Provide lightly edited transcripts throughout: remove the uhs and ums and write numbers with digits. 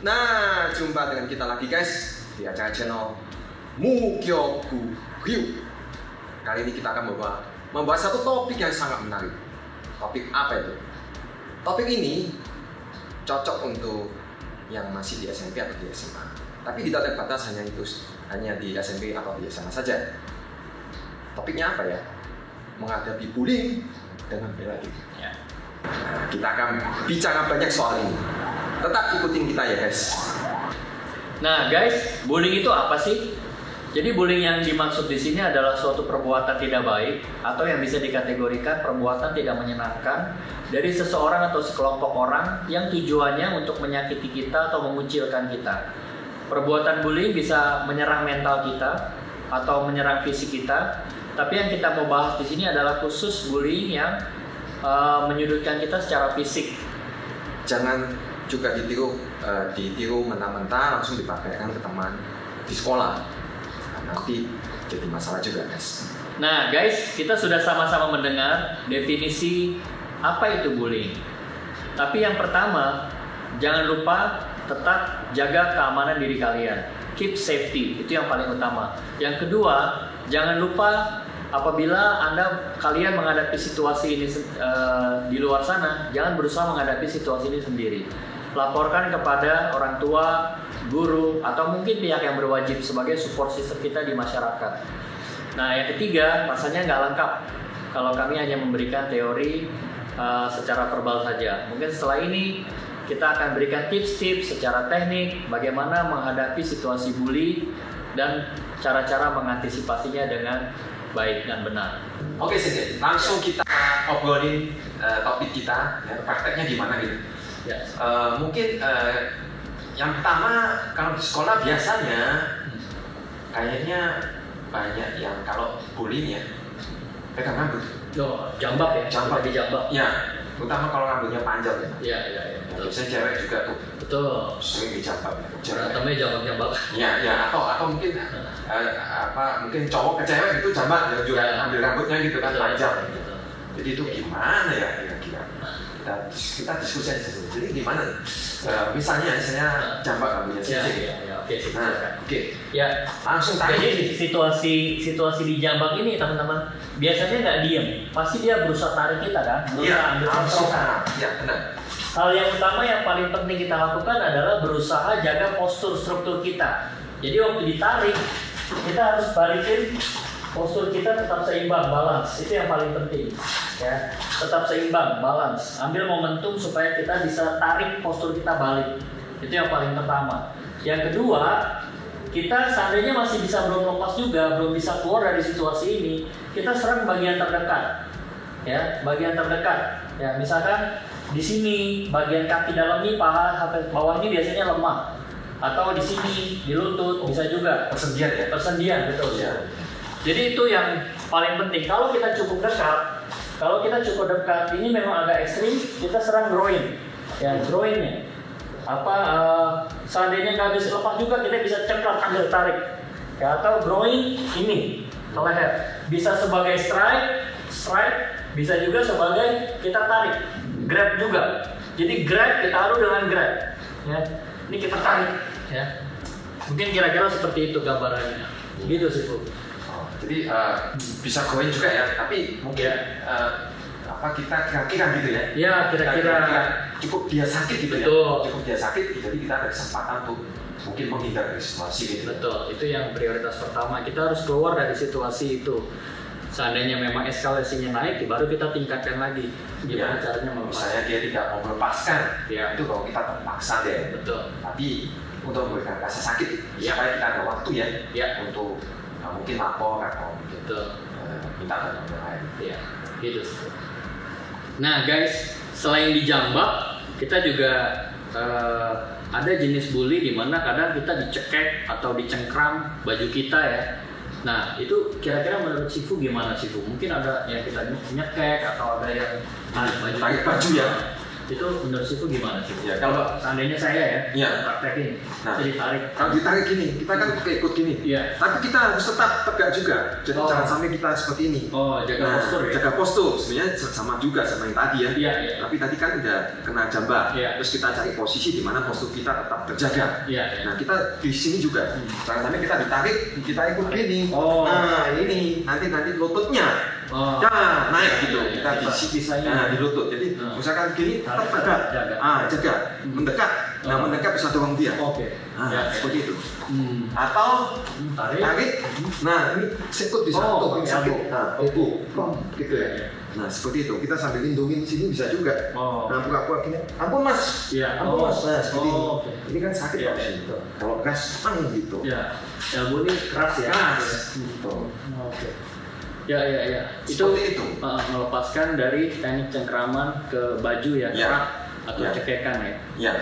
Nah, jumpa dengan kita lagi guys di acara channel Mugyoku Hyu. Kali ini kita akan membahas satu topik yang sangat menarik. Topik apa itu? Topik ini cocok untuk yang masih di SMP atau di SMA. Tapi tidak terbatas hanya di SMP atau di SMA saja. Topiknya apa ya? Menghadapi bullying dengan bela diri. Ya. Nah, kita akan bicara banyak soal ini. Tetap ikutin kita ya guys. Nah guys, bullying itu apa sih? Jadi bullying yang dimaksud di sini adalah suatu perbuatan tidak baik atau yang bisa dikategorikan perbuatan tidak menyenangkan dari seseorang atau sekelompok orang yang tujuannya untuk menyakiti kita atau mengucilkan kita. Perbuatan bullying bisa menyerang mental kita atau menyerang fisik kita. Tapi yang kita mau bahas di sini adalah khusus bullying yang menyudutkan kita secara fisik. Jangan juga ditiru mentah-mentah langsung dipakaikan ke teman di sekolah. Nah, nanti jadi masalah juga guys. Nah guys, kita sudah sama-sama mendengar definisi apa itu bullying. Tapi yang pertama, jangan lupa tetap jaga keamanan diri kalian. Keep safety, itu yang paling utama. Yang kedua, jangan lupa apabila kalian menghadapi situasi ini di luar sana, jangan berusaha menghadapi situasi ini sendiri. Laporkan kepada orang tua, guru, atau mungkin pihak yang berwajib sebagai support system kita di masyarakat. Nah, yang ketiga, rasanya nggak lengkap kalau kami hanya memberikan teori secara verbal saja. Mungkin setelah ini kita akan berikan tips-tips secara teknik bagaimana menghadapi situasi bully dan cara-cara mengantisipasinya dengan baik dan benar. Oke, Sindi, langsung kita obrolin topik kita, ya, prakteknya gimana gitu. Ya. Mungkin yang pertama, kalau di sekolah biasanya kayaknya banyak yang kalau bullying ya pegang rambut. Jambak ya. Jambak. Dijambak. Ya, terutama kalau rambutnya panjang ya. Iya. Betul. Biasanya cewek juga tuh. Betul. Sering dijambak ya. Berantemnya jambak-jambak. Ya, atau mungkin mungkin cowok ke cewek itu jambak juga ambil rambutnya gitu kan panjang. Betul. Jadi itu gimana ya kira-kira? Kita diskusi aja. Jadi gimana? Misalnya saya jambak rambutnya sih. Oke. Ya, langsung tanya. Jadi situasi di jambak ini teman-teman biasanya nggak diem, pasti dia berusaha tarik kita kan? Iya, benar. Hal yang utama yang paling penting kita lakukan adalah berusaha jaga postur struktur kita. Jadi waktu ditarik, kita harus balikin postur kita tetap seimbang, balance. Itu yang paling penting. Ya, tetap seimbang, balance. Ambil momentum supaya kita bisa tarik postur kita balik. Itu yang paling pertama. Yang kedua, kita seandainya masih belum lepas juga, belum bisa keluar dari situasi ini, kita serang bagian terdekat. Ya, bagian terdekat. Ya, misalkan di sini bagian kaki dalam ini, paha sampai bawah ini biasanya lemah. Atau di sini di lutut bisa juga. Persendian ya? Persendian, betul. Ya. Jadi itu yang paling penting. Kalau kita cukup dekat, ini memang agak ekstrim, kita serang groin. Ya, groinnya. Seandainya nggak bisa lepas juga, kita bisa ceklak ambil tarik. Ya, atau groin ini ke leher. Bisa sebagai strike, bisa juga sebagai kita tarik. Grab juga. Jadi grab kita adu dengan grab. Ya, ini kita tarik. Ya, mungkin kira-kira seperti itu gambarannya. Gitu sih Bu. Jadi bisa groin juga ya, tapi mungkin kita kira-kira gitu ya? Ya, kira-kira cukup dia sakit gitu. Betul. Ya. Cukup dia sakit, jadi kita ada kesempatan untuk mungkin menghindar dari situasi gitu. Betul, itu yang prioritas pertama. Kita harus keluar dari situasi itu. Seandainya memang eskalasinya naik, baru kita tingkatkan lagi. Gimana caranya melepaskan? Misalnya dia tidak mau melepaskan, itu kalau kita terpaksa deh. Betul. Tapi untuk memberikan rasa sakit, supaya kita ada waktu ya untuk mungkin lapor atau minta bantuan yang lain. Iya, gitu. Nah guys, selain dijambak, kita juga ada jenis bully di mana kadang kita dicekek atau dicengkram baju kita ya. Nah itu kira-kira menurut Sifu gimana Sifu? Mungkin ada yang kita nyekek atau ada yang tarik baju ya. Itu menurut Sifu gimana sih? Ya, Kalau seandainya saya praktekin, Nah, jadi tarik. Kalau ditarik gini, kita kan keikut gini. Iya. Tapi kita harus tetap tegak juga. Jadi jangan sampai kita seperti ini. Jaga postur ya. Jaga postur. Sebenarnya sama juga sama yang tadi ya. Iya. Tapi tadi kan udah kena jambar. Iya. Terus kita cari posisi di mana postur kita tetap terjaga. Iya. Nah, kita di sini juga. Jangan sampai kita ditarik, kita ikut gini. Oh. Nah, ini nanti lututnya. Nah, naik gitu. Kita di sini di lutut. Jadi misalkan gini tetap tegak. Jaga. Mendekat. Nah, mendekat bisa dorong dia. Oke. Seperti itu. Atau tarik. Nah, ini sikut bisa sakit. Nah, gitu ya. Nah, seperti itu. Kita sambil lindungin sini bisa juga. Nah, buka gini. Ampun Mas. Ampun Mas. Nah, seperti ini. Ini kan sakit Pak. Kalau gas gitu. Ya. Elbow ini keras ya. Gitu. Oke. Ya. Itu melepaskan dari teknik cengkraman ke baju ya, kerak atau cekekan ya. Ya.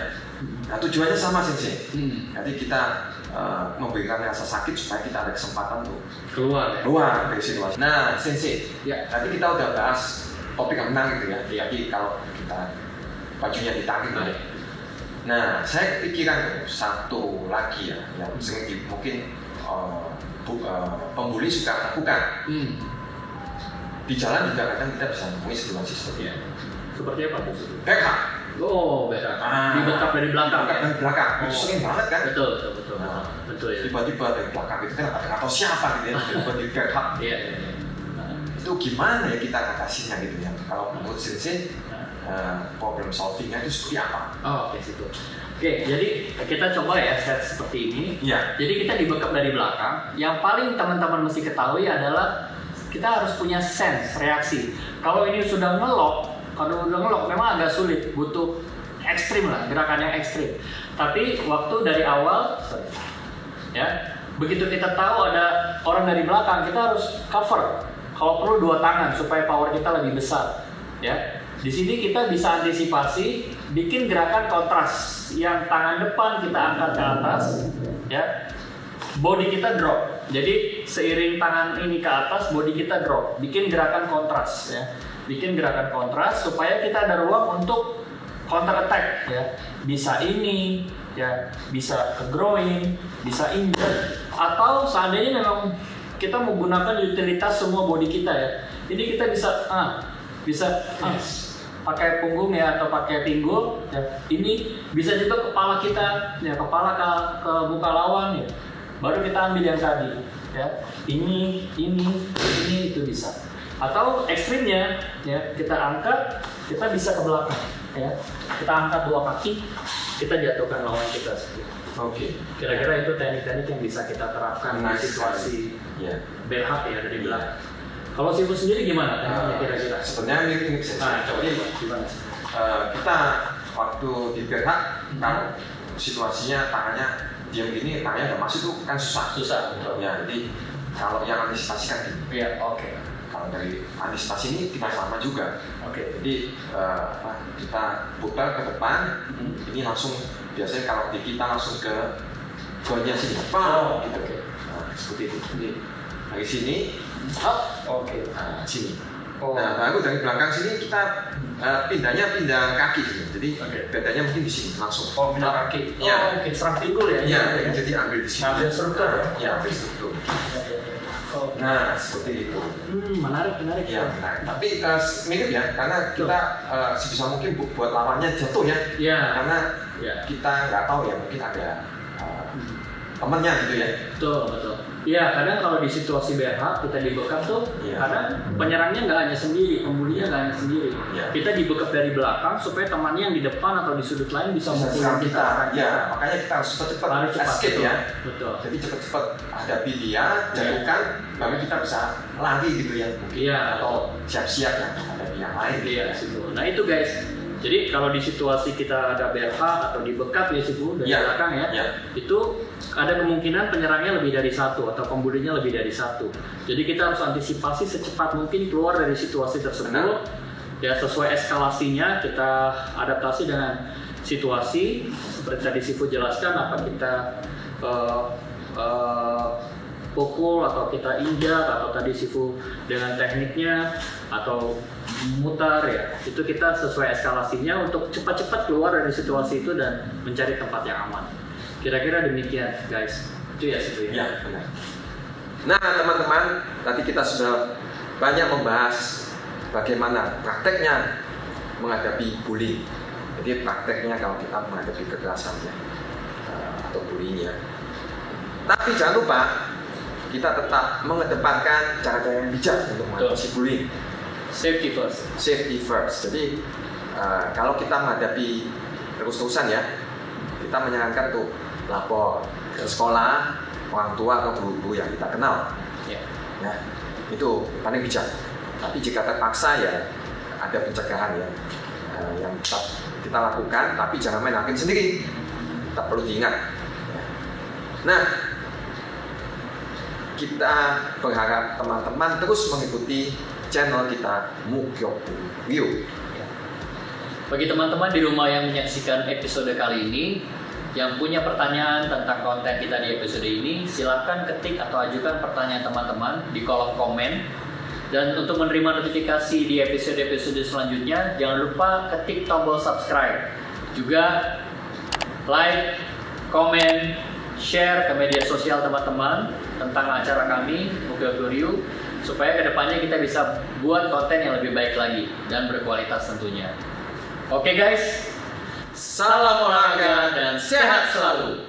Nah, tujuannya sama sih. Nanti kita memberikan rasa sakit supaya kita ada kesempatan untuk keluar dari situasi. Nah, Sensei, tadi kita udah bahas topik yang menarik gitu ya. Jadi kalau kita bajunya ditarik. Nah, saya pikiran satu lagi ya, yang mungkin pembuli suka lakukan. Di jalan juga kadang kita bisa menemui situasi seperti ini. Seperti apa tuh? Backup. Dibekap dari belakang. Dari belakang. Itu sering banget kan? Betul. Betul ya. Tiba-tiba dari belakang itu kan atau siapa gitu ya, tiba-tiba di backup. Iya. Itu gimana ya kita atasinya gitu ya? Kalau menurut Sensei, problem solvingnya itu seperti apa? Oke, situ. Oke, jadi kita coba ya set seperti ini. Iya. Jadi kita dibekap dari belakang. Yang paling teman-teman mesti ketahui adalah kita harus punya sense, reaksi. Kalau ini sudah ngelok memang agak sulit, butuh ekstrim lah, gerakan yang ekstrim. Tapi waktu dari awal, begitu kita tahu ada orang dari belakang, kita harus cover. Kalau perlu 2 tangan supaya power kita lebih besar. Ya, di sini kita bisa antisipasi, bikin gerakan kontras. Yang tangan depan kita angkat ke atas, body kita drop. Jadi seiring tangan ini ke atas, body kita drop. Bikin gerakan kontras Bikin gerakan kontras supaya kita ada ruang untuk counter attack Bisa ini bisa ke groin, bisa injek, atau seandainya memang kita menggunakan utilitas semua body kita Jadi kita bisa pakai punggung atau pakai pinggul Ini bisa juga kepala kita kepala ke muka lawan baru kita ambil yang tadi ini itu bisa. Atau ekstrimnya kita angkat, kita bisa ke belakang kita angkat 2 kaki, kita jatuhkan lawan kita. Oke. Kira-kira itu teknik-teknik yang bisa kita terapkan di situasi berhak dari belakang. Kalau Sifu sendiri gimana kira-kira? Sebenarnya mirip sih. Coba gimana? Kita waktu di berhak kan situasinya tangannya diam gini, tangannya nggak masuk tuh kan susah. Ya, jadi kalau yang antisipasi kan gini. Kalau dari antisipasi ini kita sama juga. Jadi kita putar ke depan, ini langsung biasanya kalau di kita langsung ke gonya sini. Seperti itu. Jadi dari sini, sini. Nah, baru dari belakang sini kita pindah kaki gitu. Jadi bedanya mungkin di sini langsung. Pindah kaki. Serang pinggul ya. Jadi ambil di sini. Ambil struktur. Ambil struktur. Nah, seperti itu. Menarik. Ya, menarik. Tapi mirip ya, karena kita sebisa mungkin buat lawannya jatuh ya. Karena kita nggak tahu ya, mungkin ada temennya gitu ya. Betul. Iya, kadang kalau di situasi BH kita dibekap tuh, kadang penyerangnya nggak hanya sendiri, pembulinya nggak hanya sendiri. Kita dibekap dari belakang supaya temannya yang di depan atau di sudut lain bisa memukul kita. Makanya kita harus cepat-cepat escape ya. Betul. Jadi cepat-cepat hadapi dia, jatuhkan, baru kita bisa lari gitu ya mungkin. Atau siap-siap ya hadapi yang lain. Nah itu guys. Jadi kalau di situasi kita ada BH atau dibekap Sifu dari belakang itu ada kemungkinan penyerangnya lebih dari 1 atau pembulinya lebih dari 1. Jadi kita harus antisipasi secepat mungkin keluar dari situasi tersebut. Sesuai eskalasinya kita adaptasi dengan situasi seperti tadi Sifu jelaskan, apa kita pukul atau kita injak atau tadi Sifu dengan tekniknya atau mutar ya, itu kita sesuai eskalasinya untuk cepat-cepat keluar dari situasi itu dan mencari tempat yang aman. Kira-kira demikian guys, itu ya Sifu ya. Ya, benar. Nah teman-teman, tadi kita sudah banyak membahas bagaimana prakteknya menghadapi bullying. Jadi prakteknya kalau kita menghadapi kekerasannya atau bullying ya. Tapi jangan lupa kita tetap mengedepankan cara-cara yang bijak untuk mengatasi bullying. Safety first. Safety first. Jadi kalau kita menghadapi terus-terusan ya, kita menyarankan tuh lapor ke sekolah, orang tua atau guru-guru yang kita kenal. Yeah. Ya, itu paling bijak. Tapi jika terpaksa ya ada pencegahan ya yang tetap kita lakukan, tapi jangan main hakim sendiri. Tetap perlu diingat. Nah, kita berharap teman-teman terus mengikuti channel kita Mukyoku Ryu. Bagi teman-teman di rumah yang menyaksikan episode kali ini, yang punya pertanyaan tentang konten kita di episode ini, silakan ketik atau ajukan pertanyaan teman-teman di kolom komen. Dan untuk menerima notifikasi di episode-episode selanjutnya, jangan lupa ketik tombol subscribe. Juga like, komen, share ke media sosial teman-teman tentang acara kami Mukyoku Ryu, supaya kedepannya kita bisa buat konten yang lebih baik lagi dan berkualitas tentunya. Oke guys, salam olahraga dan sehat selalu.